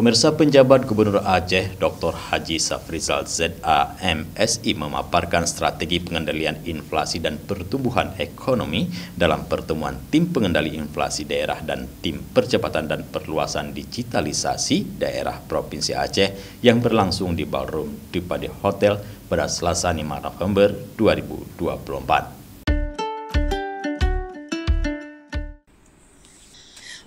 Pemirsa, penjabat Gubernur Aceh Dr. Haji Safrizal ZAMSI memaparkan strategi pengendalian inflasi dan pertumbuhan ekonomi dalam pertemuan tim pengendali inflasi daerah dan tim percepatan dan perluasan digitalisasi daerah Provinsi Aceh yang berlangsung di Ballroom Dipade Hotel pada Selasa 5 November 2024.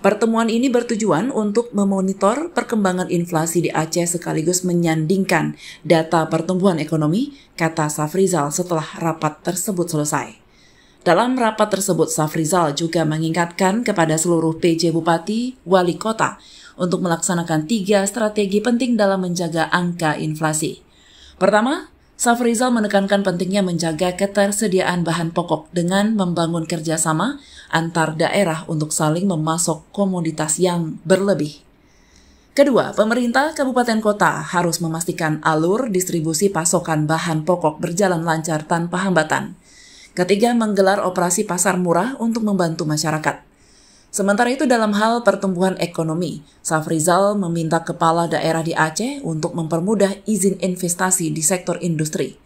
Pertemuan ini bertujuan untuk memonitor perkembangan inflasi di Aceh sekaligus menyandingkan data pertumbuhan ekonomi, kata Safrizal setelah rapat tersebut selesai. Dalam rapat tersebut, Safrizal juga mengingatkan kepada seluruh PJ Bupati, Wali Kota untuk melaksanakan 3 strategi penting dalam menjaga angka inflasi. Pertama, Safrizal menekankan pentingnya menjaga ketersediaan bahan pokok dengan membangun kerjasama antar daerah untuk saling memasok komoditas yang berlebih. Kedua, pemerintah kabupaten kota harus memastikan alur distribusi pasokan bahan pokok berjalan lancar tanpa hambatan. Ketiga, menggelar operasi pasar murah untuk membantu masyarakat. Sementara itu dalam hal pertumbuhan ekonomi, Safrizal meminta kepala daerah di Aceh untuk mempermudah izin investasi di sektor industri.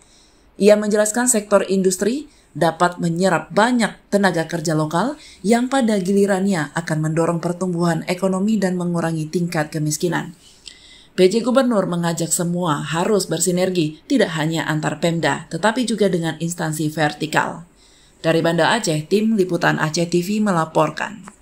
Ia menjelaskan sektor industri dapat menyerap banyak tenaga kerja lokal yang pada gilirannya akan mendorong pertumbuhan ekonomi dan mengurangi tingkat kemiskinan. PJ Gubernur mengajak semua harus bersinergi, tidak hanya antar Pemda, tetapi juga dengan instansi vertikal. Dari Banda Aceh, tim Liputan Aceh TV melaporkan.